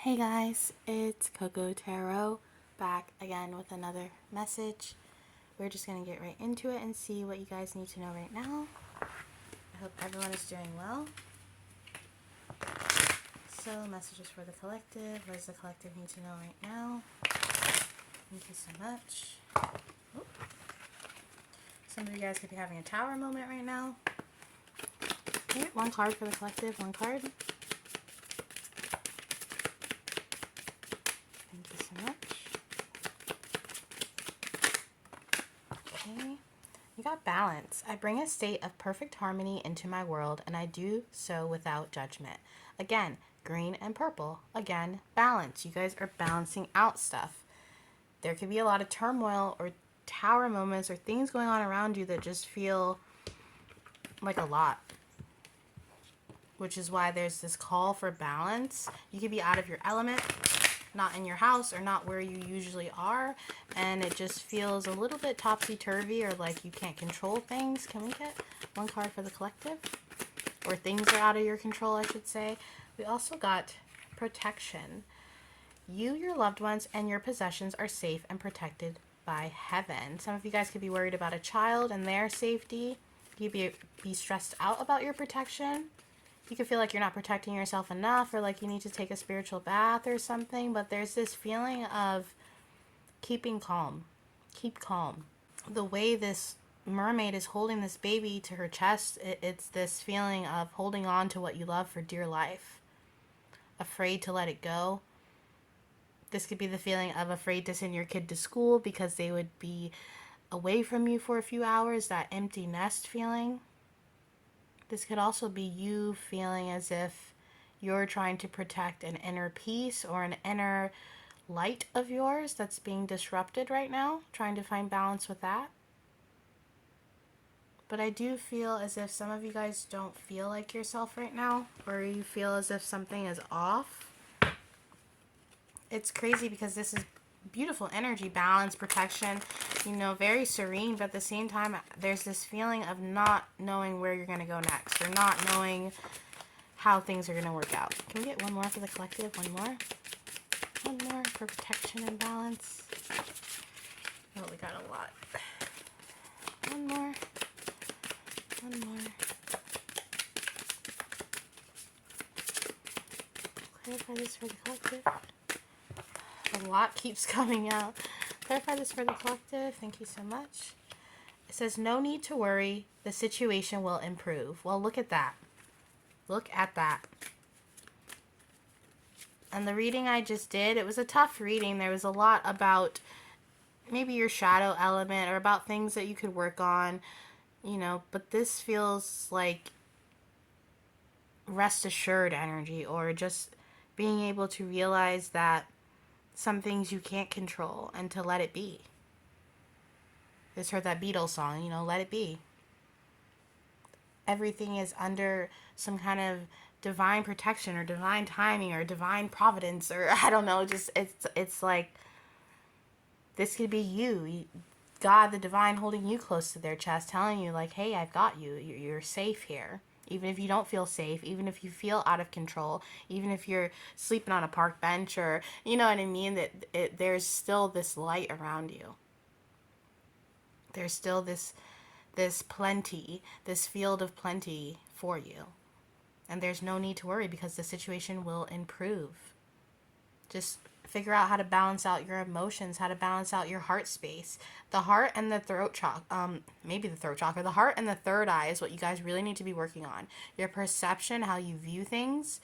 Hey guys, it's Coco Tarot back again with another message. We're just going to get right into it and see what you guys need to know right now. I hope everyone is doing well. So, messages for the collective. What does the collective need to know right now? Thank you so much. Oop. Some of you guys could be having a tower moment right now. Okay, one card for the collective, one card. Thank you so much. Okay. You got balance. I bring a state of perfect harmony into my world, and I do so without judgment. Again, green and purple. Again, balance. You guys are balancing out stuff. There could be a lot of turmoil or tower moments or things going on around you that just feel like a lot, which is why there's this call for balance. You could be out of your element, not in your house or not where you usually are, and it just feels a little bit topsy-turvy or like you can't control things. Can we get one card for the collective? Or things are out of your control, I should say. We also got protection. You, your loved ones, and your possessions are safe and protected by heaven. Some of you guys could be worried about a child and their safety. You could be stressed out about your protection. You could feel like you're not protecting yourself enough, or like you need to take a spiritual bath or something, but there's this feeling of keeping calm. Keep calm. The way this mermaid is holding this baby to her chest, it's this feeling of holding on to what you love for dear life. Afraid to let it go. This could be the feeling of afraid to send your kid to school because they would be away from you for a few hours, that empty nest feeling. This could also be you feeling as if you're trying to protect an inner peace or an inner light of yours that's being disrupted right now, trying to find balance with that. But I do feel as if some of you guys don't feel like yourself right now, or you feel as if something is off. It's crazy because this is beautiful energy, balance, protection, you know, very serene, but at the same time, there's this feeling of not knowing where you're going to go next, or not knowing how things are going to work out. Can we get one more for the collective? One more? One more for protection and balance. Oh, we got a lot. One more. One more. Clarify this for the collective. A lot keeps coming out. Clarify this for the collective. Thank you so much. It says, no need to worry. The situation will improve. Well, look at that. Look at that. And the reading I just did, it was a tough reading. There was a lot about maybe your shadow element or about things that you could work on, you know, but this feels like rest assured energy, or just being able to realize that some things you can't control and to let it be. Just heard that Beatles song, you know, let it be. Everything is under some kind of divine protection or divine timing or divine providence, or I don't know, just it's like this could be you, God the divine holding you close to their chest, telling you like, hey, I've got you. You're safe here. Even if you don't feel safe, even if you feel out of control, even if you're sleeping on a park bench, or, you know what I mean, that there's still this light around you. There's still this plenty, this field of plenty for you. And there's no need to worry because the situation will improve. Just figure out how to balance out your emotions, how to balance out your heart space. The heart and the throat chakra, maybe the throat chakra, the heart and the third eye is what you guys really need to be working on. Your perception, how you view things,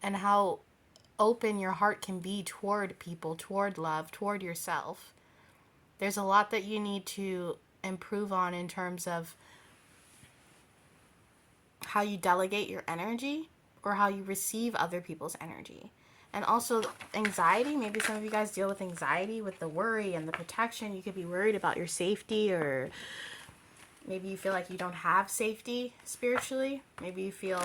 and how open your heart can be toward people, toward love, toward yourself. There's a lot that you need to improve on in terms of how you delegate your energy or how you receive other people's energy. And also anxiety. Maybe some of you guys deal with anxiety with the worry and the protection. You could be worried about your safety, or maybe you feel like you don't have safety spiritually. Maybe you feel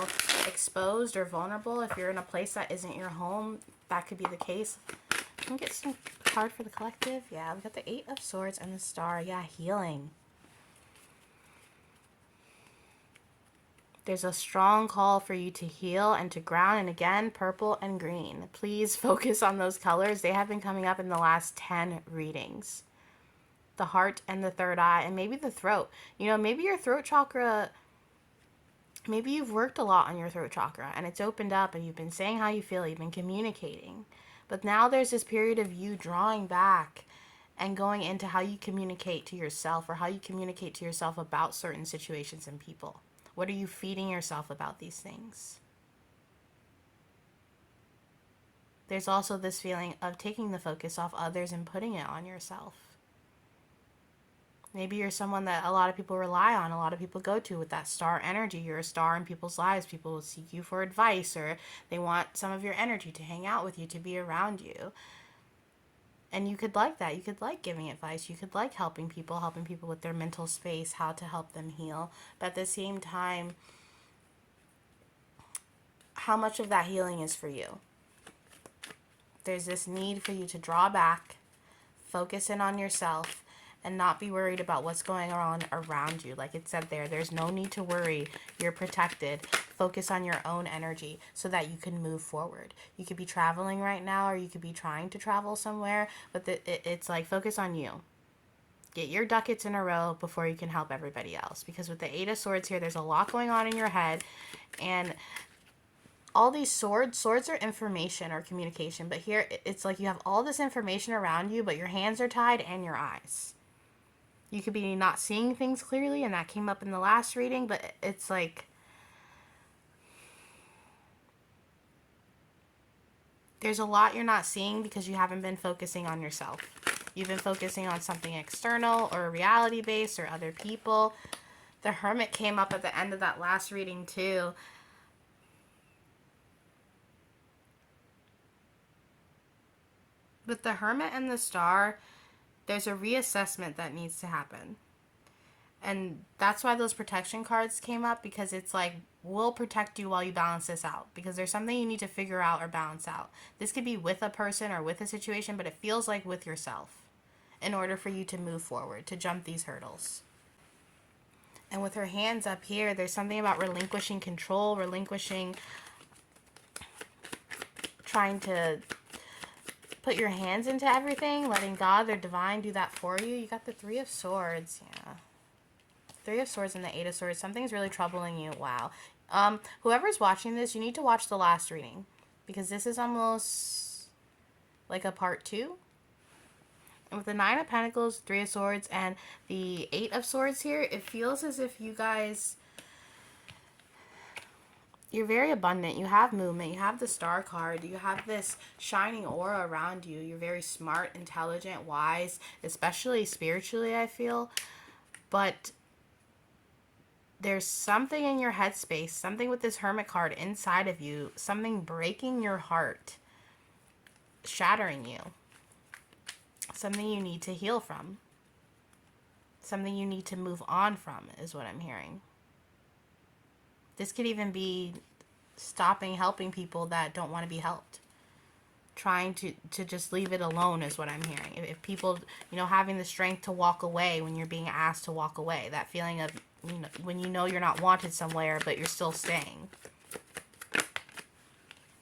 exposed or vulnerable. If you're in a place that isn't your home, that could be the case. Can we get some card for the collective? Yeah, we got the 8 of Swords and the Star. Yeah, healing. There's a strong call for you to heal and to ground. And again, purple and green. Please focus on those colors. They have been coming up in the last 10 readings. The heart and the third eye, and maybe the throat. You know, maybe your throat chakra, maybe you've worked a lot on your throat chakra and it's opened up and you've been saying how you feel, you've been communicating. But now there's this period of you drawing back and going into how you communicate to yourself, or how you communicate to yourself about certain situations and people. What are you feeding yourself about these things? There's also this feeling of taking the focus off others and putting it on yourself. Maybe you're someone that a lot of people rely on, a lot of people go to with that star energy. You're a star in people's lives. People will seek you for advice, or they want some of your energy to hang out with you, to be around you. And you could like that. You could like giving advice. You could like helping people with their mental space, how to help them heal. But at the same time, how much of that healing is for you? There's this need for you to draw back, focus in on yourself, and not be worried about what's going on around you. Like it said there, there's no need to worry. You're protected. Focus on your own energy so that you can move forward. You could be traveling right now, or you could be trying to travel somewhere, but it's like, focus on you. Get your ducats in a row before you can help everybody else. Because with the Eight of Swords here, there's a lot going on in your head, and all these swords are information or communication, but here it's like you have all this information around you, but your hands are tied and your eyes. You could be not seeing things clearly, and that came up in the last reading, but it's like there's a lot you're not seeing because you haven't been focusing on yourself. You've been focusing on something external or reality-based or other people. The Hermit came up at the end of that last reading too. With the Hermit and the Star, there's a reassessment that needs to happen. And that's why those protection cards came up, because it's like, we'll protect you while you balance this out. Because there's something you need to figure out or balance out. This could be with a person or with a situation, but it feels like with yourself in order for you to move forward, to jump these hurdles. And with her hands up here, there's something about relinquishing control, trying to put your hands into everything, letting God, their divine, do that for you. You got the Three of Swords. Yeah. Three of Swords and the Eight of Swords. Something's really troubling you. Wow. Whoever's watching this, you need to watch the last reading, because this is almost like a part 2. And with the Nine of Pentacles, Three of Swords, and the Eight of Swords here, it feels as if you guys, you're very abundant. You have movement. You have the Star card. You have this shining aura around you. You're very smart, intelligent, wise, especially spiritually, I feel. But there's something in your headspace, something with this Hermit card inside of you, something breaking your heart, shattering you. Something you need to heal from. Something you need to move on from is what I'm hearing. This could even be stopping helping people that don't want to be helped. Trying to just leave it alone is what I'm hearing. If people, having the strength to walk away when you're being asked to walk away. That feeling of, when you're not wanted somewhere, but you're still staying.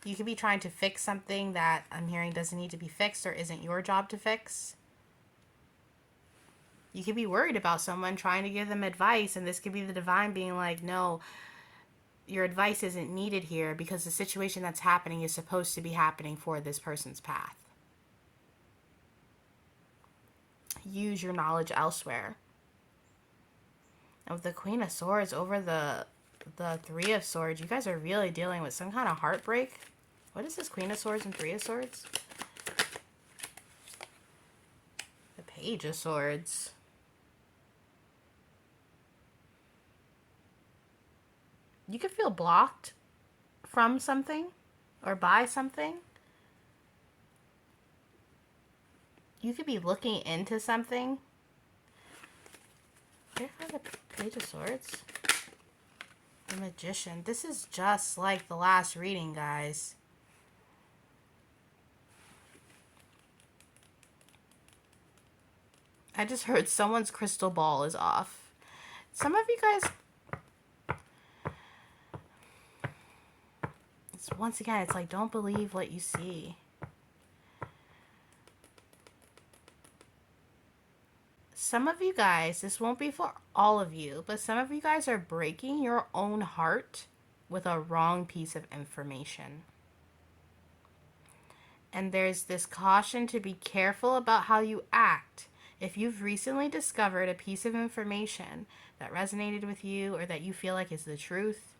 You could be trying to fix something that I'm hearing doesn't need to be fixed or isn't your job to fix. You could be worried about someone, trying to give them advice, and this could be the divine being like, no, your advice isn't needed here, because the situation that's happening is supposed to be happening for this person's path. Use your knowledge elsewhere. And with the Queen of Swords over the Three of Swords, you guys are really dealing with some kind of heartbreak. What is this Queen of Swords and Three of Swords? The Page of Swords. You could feel blocked from something or by something. You could be looking into something. Where are the Page of Swords? The Magician. This is just like the last reading, guys. I just heard someone's crystal ball is off. Some of you guys, once again, it's like, don't believe what you see. Some of you guys, this won't be for all of you, but some of you guys are breaking your own heart with a wrong piece of information. And there's this caution to be careful about how you act. If you've recently discovered a piece of information that resonated with you or that you feel like is the truth,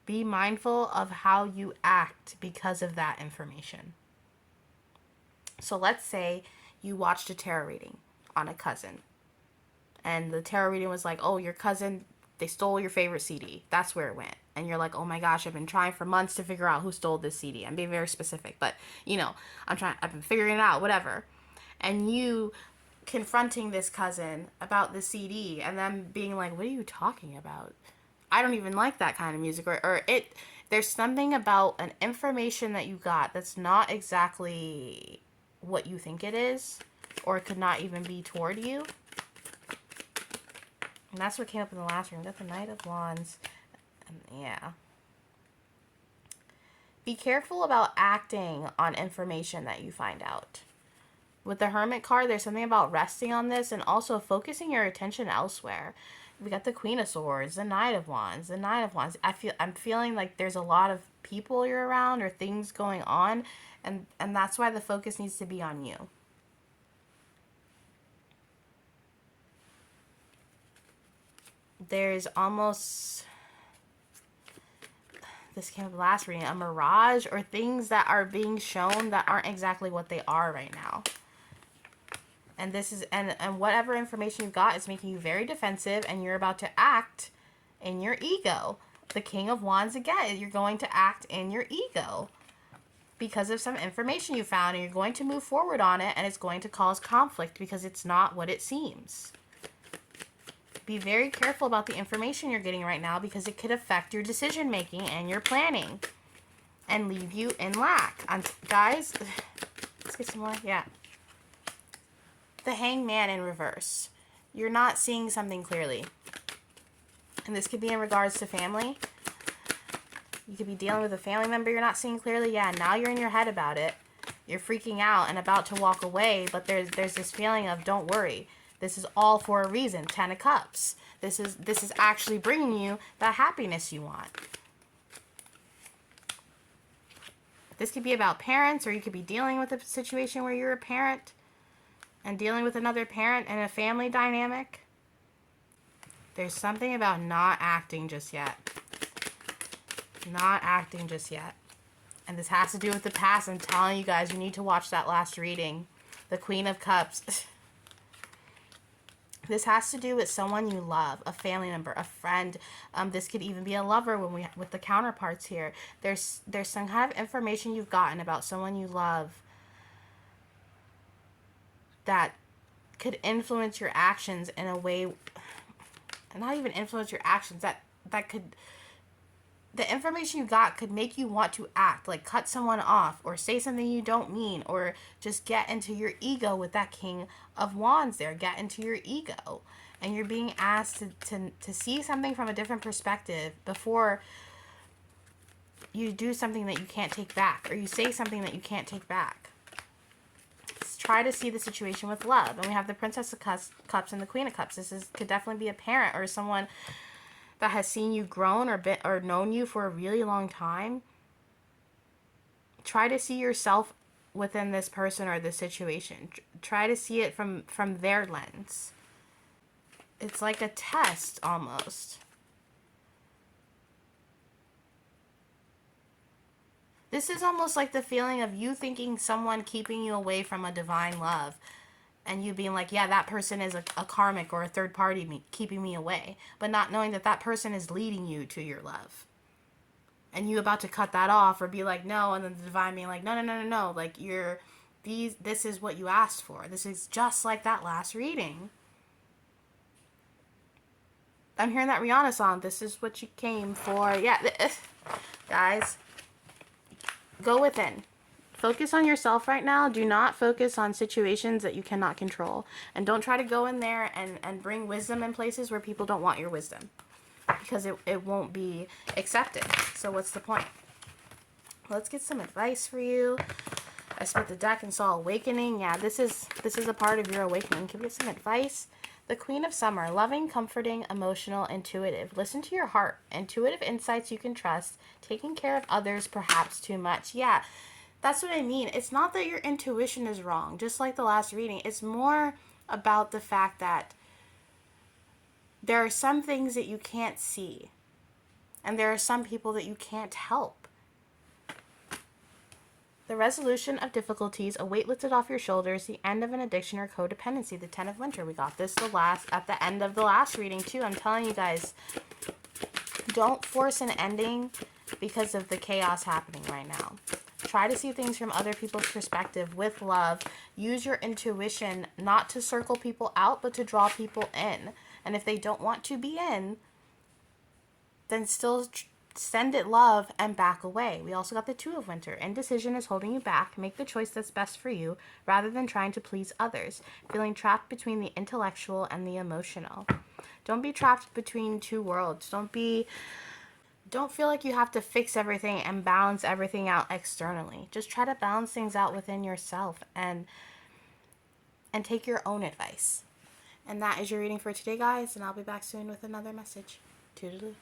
be mindful of how you act because of that information. So let's say you watched a tarot reading on a cousin, and the tarot reading was like, oh, your cousin, they stole your favorite CD. That's where it went. And you're like, oh my gosh, I've been trying for months to figure out who stole this CD. I'm being very specific, but you know, I've been figuring it out, whatever. And you confronting this cousin about the CD and them being like, what are you talking about? I don't even like that kind of music. There's something about an information that you got that's not exactly what you think it is, or it could not even be toward you. And that's what came up in the last room. That's the Knight of Wands. And yeah. Be careful about acting on information that you find out. With the Hermit card, there's something about resting on this and also focusing your attention elsewhere. We got the Queen of Swords, the Knight of Wands, the Knight of Wands. I'm feeling like there's a lot of people you're around or things going on, and that's why the focus needs to be on you. There's almost, this came up last reading, a mirage or things that are being shown that aren't exactly what they are right now. And this is, and whatever information you've got is making you very defensive, and you're about to act in your ego. The King of Wands again, you're going to act in your ego because of some information you found, and you're going to move forward on it, and it's going to cause conflict because it's not what it seems. Be very careful about the information you're getting right now because it could affect your decision making and your planning and leave you in lack. Guys, let's get some more. Yeah. The Hangman in reverse. You're not seeing something clearly. And this could be in regards to family. You could be dealing with a family member you're not seeing clearly. Yeah, now you're in your head about it. You're freaking out and about to walk away, but there's this feeling of, don't worry. This is all for a reason. 10 of Cups. This is actually bringing you that happiness you want. This could be about parents, or you could be dealing with a situation where you're a parent and dealing with another parent in a family dynamic. There's something about not acting just yet. Not acting just yet. And this has to do with the past. I'm telling you guys, you need to watch that last reading. The Queen of Cups. This has to do with someone you love, a family member, a friend. This could even be a lover with the counterparts here. There's some kind of information you've gotten about someone you love that could influence your actions in a way, not even influence your actions, that could, the information you got could make you want to act, like cut someone off or say something you don't mean, or just get into your ego with that King of Wands there. Get into your ego. And you're being asked to see something from a different perspective before you do something that you can't take back, or you say something that you can't take back. Try to see the situation with love. And we have the Princess of Cups and the Queen of Cups. Could definitely be a parent or someone that has seen you grown or known you for a really long time. Try to see yourself within this person or this situation. Try to see it from their lens. It's like a test almost. This is almost like the feeling of you thinking someone keeping you away from a divine love. And you being like, yeah, that person is a karmic or a third party keeping me away. But not knowing that that person is leading you to your love. And you about to cut that off or be like, no. And then the divine being like, no. Like, this is what you asked for. This is just like that last reading. I'm hearing that Rihanna song. This is what you came for. Yeah, guys. Go within. Focus on yourself right now. Do not focus on situations that you cannot control. And don't try to go in there and bring wisdom in places where people don't want your wisdom. because it won't be accepted. So what's the point? Let's get some advice for you. I split the deck and saw awakening. Yeah, this is a part of your awakening. Can we get some advice? The Queen of Summer, loving, comforting, emotional, intuitive. Listen to your heart. Intuitive insights you can trust. Taking care of others, perhaps too much. Yeah, that's what I mean. It's not that your intuition is wrong, just like the last reading. It's more about the fact that there are some things that you can't see, and there are some people that you can't help. The resolution of difficulties, a weight lifted off your shoulders, the end of an addiction or codependency, the 10 of Winter. We got this at the end of the last reading too. I'm telling you guys, don't force an ending because of the chaos happening right now. Try to see things from other people's perspective with love. Use your intuition not to circle people out, but to draw people in. And if they don't want to be in, then still send it love and back away. We also got the 2 of Winter. Indecision is holding you back. Make the choice that's best for you rather than trying to please others. Feeling trapped between the intellectual and the emotional. Don't be trapped between two worlds. Don't feel like you have to fix everything and balance everything out externally. Just try to balance things out within yourself and take your own advice. And that is your reading for today, guys, and I'll be back soon with another message. Toodaloo.